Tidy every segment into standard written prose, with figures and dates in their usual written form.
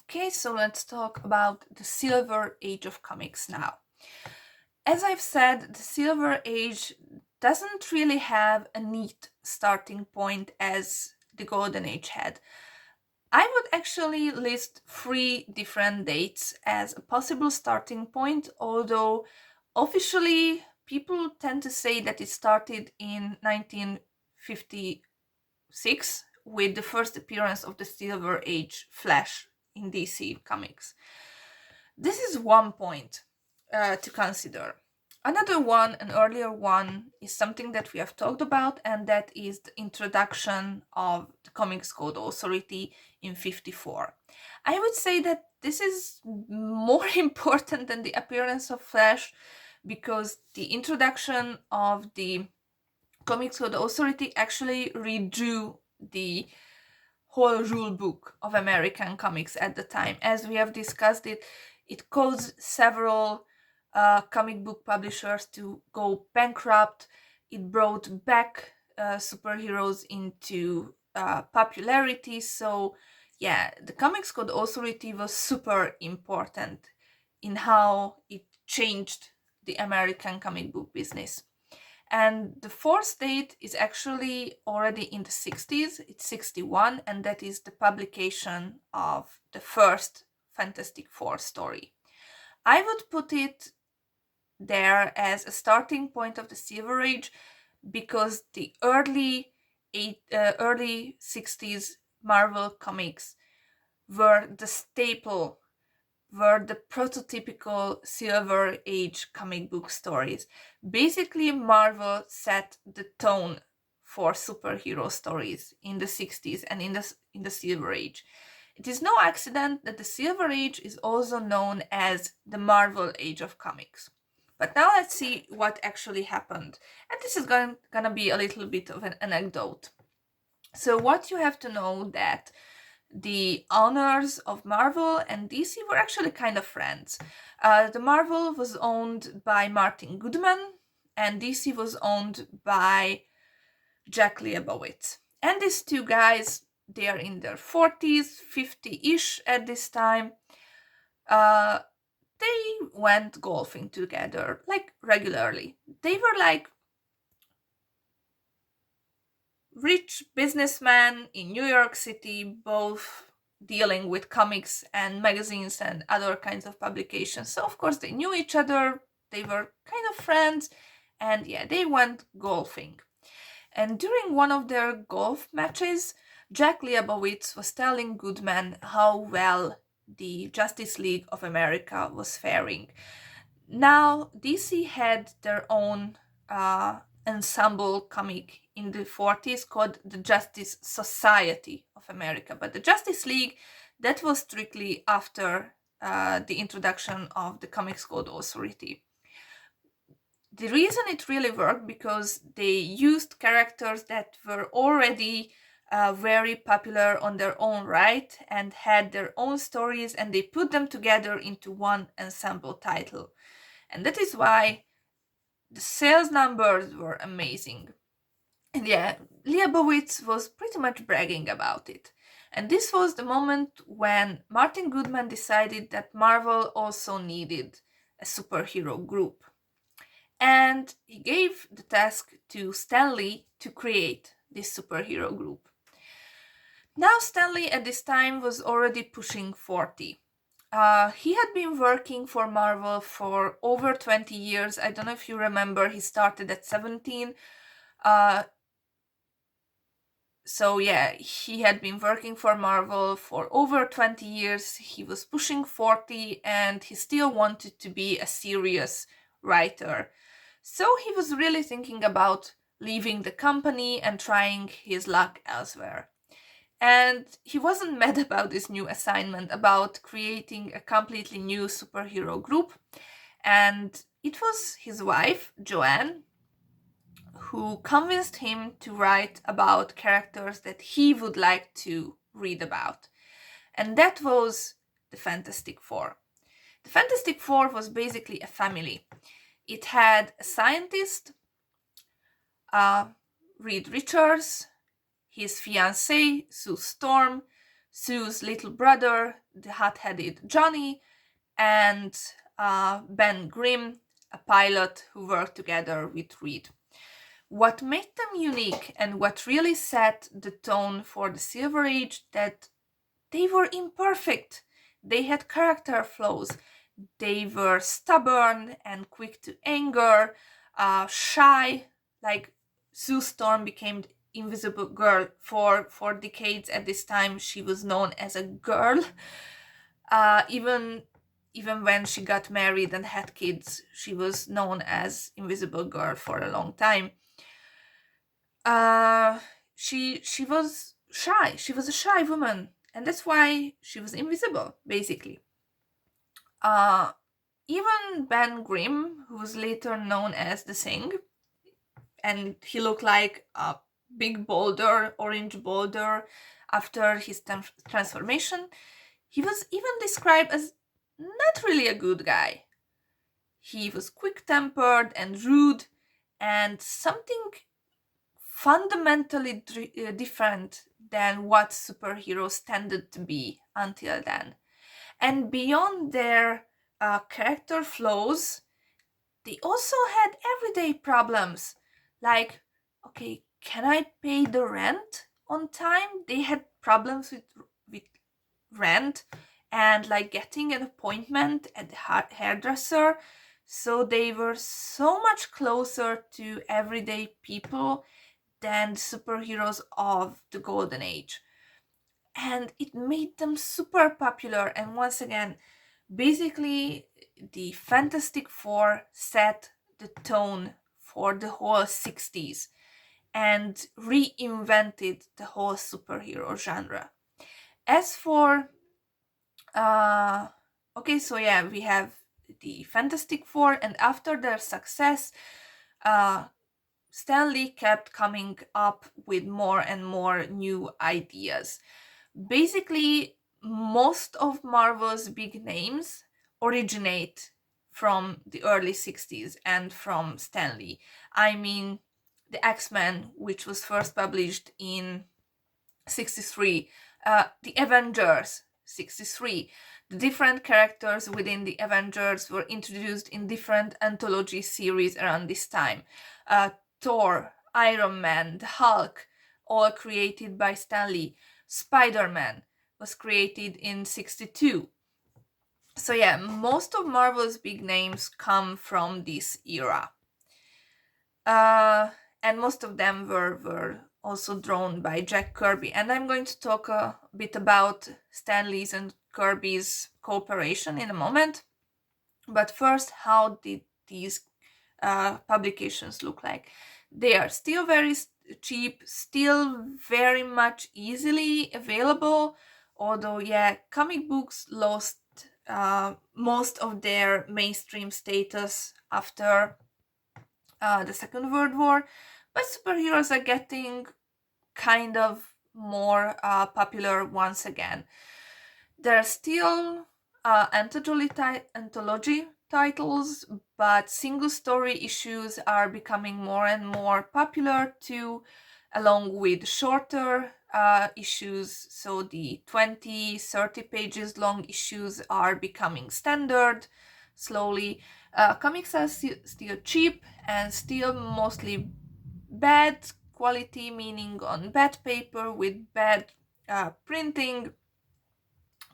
Okay, so let's talk about the Silver Age of comics now. As I've said, the Silver Age doesn't really have a neat starting point as the Golden Age had. I would actually list three different dates as a possible starting point, although officially people tend to say that it started in 1956 with the first appearance of the Silver Age Flash in DC Comics. This is one point to consider. Another one, an earlier one, is something that we have talked about, and that is the introduction of the Comics Code Authority in 54. I would say that this is more important than the appearance of Flash, because the introduction of the Comics Code Authority actually redrew the whole rule book of American comics at the time. As we have discussed it caused several comic book publishers to go bankrupt. It brought back superheroes into popularity. So yeah, the Comics Code Authority was super important in how it changed the American comic book business. And the fourth date is actually already in the 60s, it's 61, and that is the publication of the first Fantastic Four story. I would put it there as a starting point of the Silver Age because the early 60s Marvel comics were the staple, were the prototypical Silver Age comic book stories. Basically, Marvel set the tone for superhero stories in the 60s and in the Silver Age. It is no accident that the Silver Age is also known as the Marvel Age of comics. But now let's see what actually happened. And this is gonna be a little bit of an anecdote. So what you have to know that the owners of Marvel and DC were actually kind of friends. The Marvel was owned by Martin Goodman, and DC was owned by Jack Leibowitz. And these two guys, they are in their 40s, 50-ish at this time. They went golfing together, like regularly. They were like rich businessmen in New York City, both dealing with comics and magazines and other kinds of publications. So, of course, they knew each other, they were kind of friends, and yeah, they went golfing. And during one of their golf matches, Jack Leibowitz was telling Goodman how well the Justice League of America was faring. Now, DC had their own ensemble comic in the 40s called the Justice Society of America. But the Justice League, that was strictly after the introduction of the Comics Code Authority. The reason it really worked because they used characters that were already very popular on their own right and had their own stories, and they put them together into one ensemble title. And that is why the sales numbers were amazing. And yeah, Leibowitz was pretty much bragging about it. And this was the moment when Martin Goodman decided that Marvel also needed a superhero group. And he gave the task to Stan Lee to create this superhero group. Now, Stan Lee at this time was already pushing 40. He had been working for Marvel for over 20 years. I don't know if you remember, he started at 17. So yeah, he had been working for Marvel for over 20 years. He was pushing 40 and he still wanted to be a serious writer. So he was really thinking about leaving the company and trying his luck elsewhere. And he wasn't mad about this new assignment, about creating a completely new superhero group. And it was his wife, Joanne, who convinced him to write about characters that he would like to read about. And that was the Fantastic Four. The Fantastic Four was basically a family. It had a scientist, Reed Richards, his fiancée, Sue Storm, Sue's little brother, the hot-headed Johnny, and Ben Grimm, a pilot who worked together with Reed. What made them unique and what really set the tone for the Silver Age, that they were imperfect. They had character flaws. They were stubborn and quick to anger, shy. Like Sue Storm became the Invisible Girl for decades. At this time, she was known as a girl. Even when she got married and had kids, she was known as Invisible Girl for a long time. She was shy. She was a shy woman, and that's why she was invisible, basically. Even Ben Grimm, who was later known as the Thing, and he looked like a big boulder, orange boulder, after his transformation, he was even described as not really a good guy. He was quick-tempered and rude, and something fundamentally different than what superheroes tended to be until then. And beyond their character flaws, they also had everyday problems. Like, okay, can I pay the rent on time? They had problems with rent and like getting an appointment at the hairdresser. So they were so much closer to everyday people than the superheroes of the Golden Age. And it made them super popular. And once again, basically, the Fantastic Four set the tone for the whole 60s and reinvented the whole superhero genre. As for, okay, so yeah, we have the Fantastic Four, and after their success, Stan Lee kept coming up with more and more new ideas. Basically, most of Marvel's big names originate from the early 60s and from Stan Lee. I mean, the X-Men, which was first published in 63, the Avengers, 63. The different characters within the Avengers were introduced in different anthology series around this time. Thor, Iron Man, the Hulk, all created by Stan Lee. Spider-Man was created in 62. So yeah, most of Marvel's big names come from this era. And most of them were also drawn by Jack Kirby. And I'm going to talk a bit about Stan Lee's and Kirby's cooperation in a moment. But first, how did these publications look like? They are still very cheap, still very much easily available, although yeah, comic books lost most of their mainstream status after the Second World War, but superheroes are getting kind of more popular once again. There are still anthology titles, but single story issues are becoming more and more popular too, along with shorter issues. So the 20-30 pages long issues are becoming standard slowly. Comics are still cheap and still mostly bad quality, meaning on bad paper with bad printing.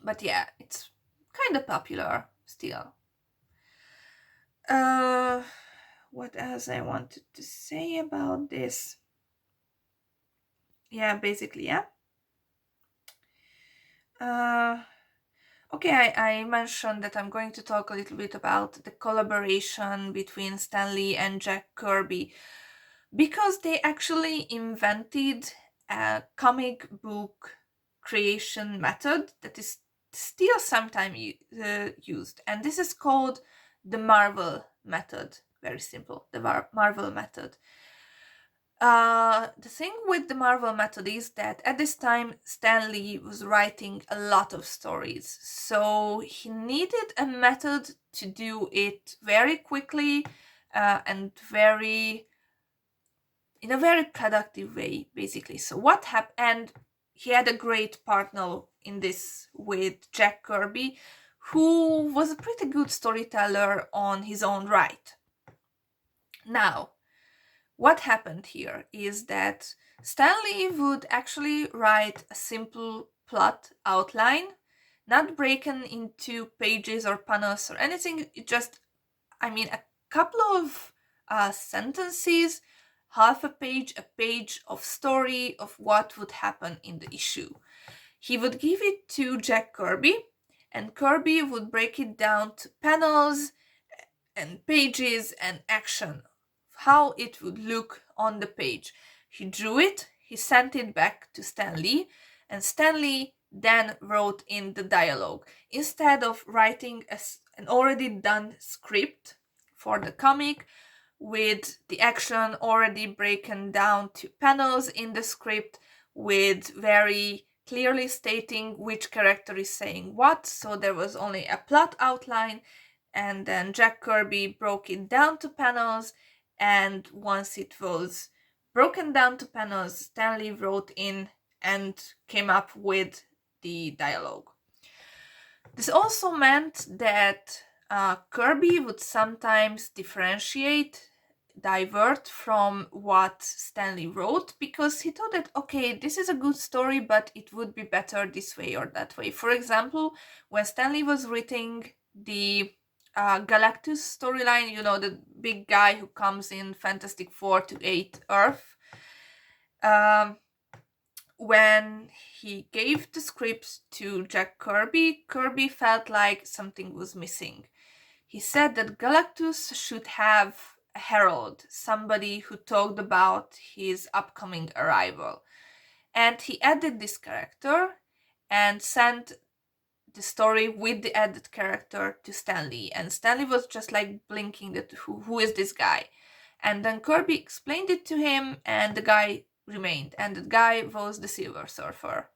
But yeah, it's kind of popular still. What else I wanted to say about this? Yeah, basically, yeah. Okay, I mentioned that I'm going to talk a little bit about the collaboration between Stan Lee and Jack Kirby, because they actually invented a comic book creation method that is still sometimes used, and this is called the Marvel method. Very simple, the Marvel method. The thing with the Marvel method is that at this time Stan Lee was writing a lot of stories, so he needed a method to do it very quickly and in a very productive way, basically. So what happened? And he had a great partner in this with Jack Kirby, who was a pretty good storyteller on his own right. Now, what happened here is that Stan Lee would actually write a simple plot outline, not broken into pages or panels or anything, just, a couple of sentences, half a page of story of what would happen in the issue. He would give it to Jack Kirby, and Kirby would break it down to panels and pages and action, how it would look on the page. He drew it, he sent it back to Stan Lee, and Stan Lee then wrote in the dialogue. Instead of writing an already done script for the comic with the action already broken down to panels in the script, with very clearly stating which character is saying what, so there was only a plot outline, and then Jack Kirby broke it down to panels, and once it was broken down to panels, Stan Lee wrote in and came up with the dialogue. This also meant that Kirby would sometimes divert from what Stan Lee wrote, because he thought that, okay, this is a good story, but it would be better this way or that way. For example, when Stan Lee was writing the Galactus storyline, the big guy who comes in Fantastic Four to aid Earth, when he gave the scripts to Jack Kirby, Kirby felt like something was missing. He said that Galactus should have a herald, somebody who talked about his upcoming arrival. And he added this character and sent the story with the added character to Stan Lee. And Stan Lee was just like blinking that who is this guy? And then Kirby explained it to him, and the guy remained. And the guy was the Silver Surfer,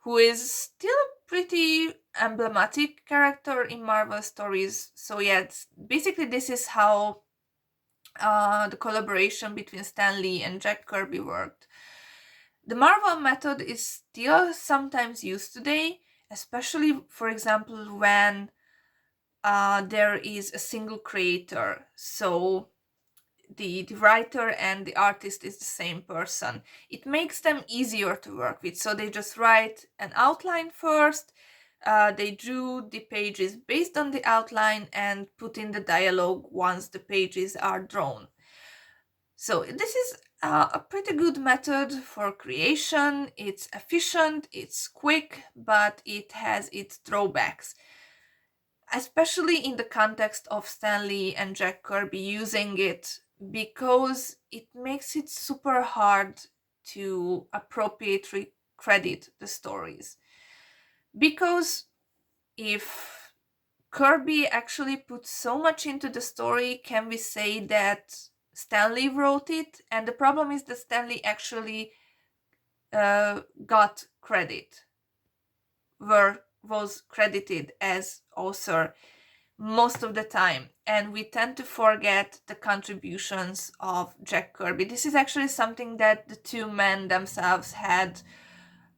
who is still a pretty emblematic character in Marvel stories. So yeah, basically this is how the collaboration between Stan Lee and Jack Kirby worked. The Marvel method is still sometimes used today, especially, for example, when there is a single creator. So the writer and the artist is the same person. It makes them easier to work with. So they just write an outline first, they drew the pages based on the outline and put in the dialogue once the pages are drawn. So this is a pretty good method for creation. It's efficient, it's quick, but it has its drawbacks, especially in the context of Stan Lee and Jack Kirby using it, because it makes it super hard to appropriately credit the stories. Because if Kirby actually put so much into the story, can we say that Stan Lee wrote it? And the problem is that Stan Lee actually got credit, was credited as author most of the time, and we tend to forget the contributions of Jack Kirby. This is actually something that the two men themselves had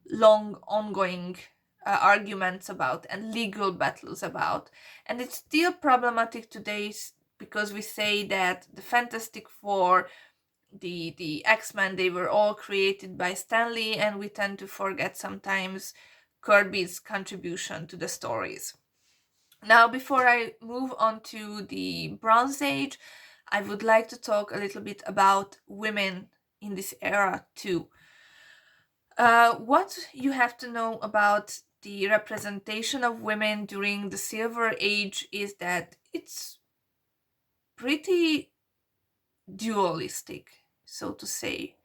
long ongoing arguments about and legal battles about, and it's still problematic today, because we say that the Fantastic Four, the X-Men, they were all created by Stan Lee, and we tend to forget sometimes Kirby's contribution to the stories. Now, before I move on to the Bronze Age, I would like to talk a little bit about women in this era too. What you have to know about the representation of women during the Silver Age is that it's pretty dualistic, so to say,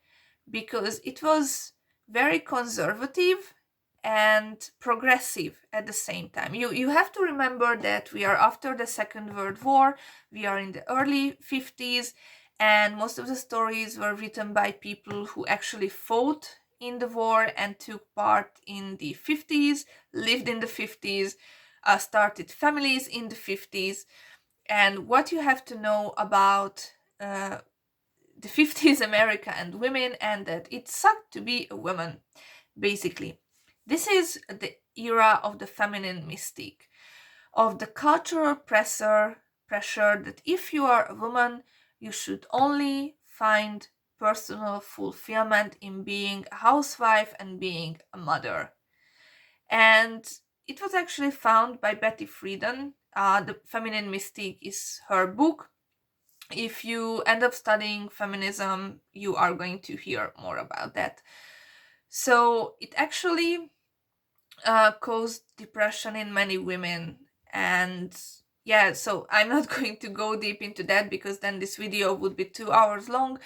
because it was very conservative and progressive at the same time. You have to remember that we are after the Second World War, we are in the early 50s, and most of the stories were written by people who actually fought in the war and took part in the 50s, lived in the 50s, started families in the 50s. And what you have to know about the 50s America and women, and that it sucked to be a woman, basically. This is the era of the feminine mystique, of the cultural pressure that if you are a woman, you should only find personal fulfillment in being a housewife and being a mother. And it was actually found by Betty Friedan. The Feminine Mystique is her book. If you end up studying feminism, you are going to hear more about that. So it actually caused depression in many women. And yeah, so I'm not going to go deep into that because then this video would be 2 hours long.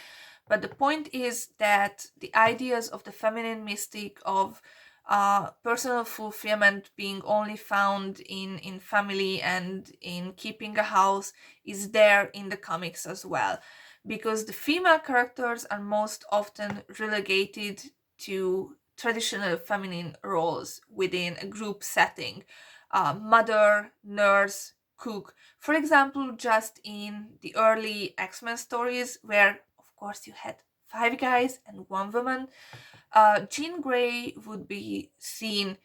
But the point is that the ideas of the feminine mystique, of personal fulfillment being only found in family and in keeping a house, is there in the comics as well. Because the female characters are most often relegated to traditional feminine roles within a group setting: mother, nurse, cook. For example, just in the early X-Men stories, where of course you had 5 guys and 1 woman, Jean Grey would be seen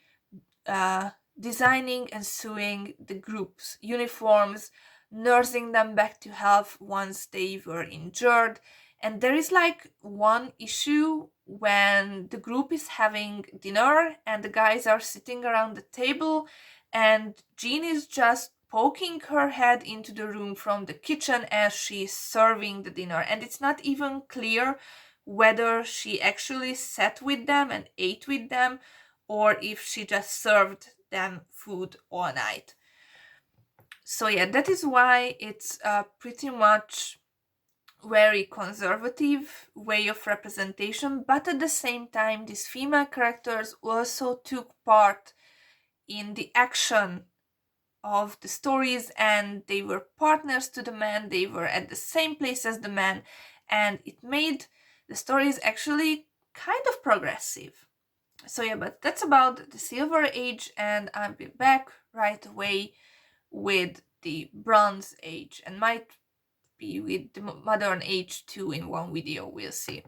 designing and sewing the group's uniforms, nursing them back to health once they were injured. And there is like one issue when the group is having dinner and the guys are sitting around the table, and Jean is just poking her head into the room from the kitchen as she's serving the dinner. And it's not even clear whether she actually sat with them and ate with them, or if she just served them food all night. So yeah, that is why it's pretty much very conservative way of representation, but at the same time these female characters also took part in the action of the stories, and they were partners to the man, they were at the same place as the man, and it made the stories actually kind of progressive. So yeah, but that's about the Silver Age, and I'll be back right away with the Bronze Age, and might be with the Modern Age too in one video, we'll see.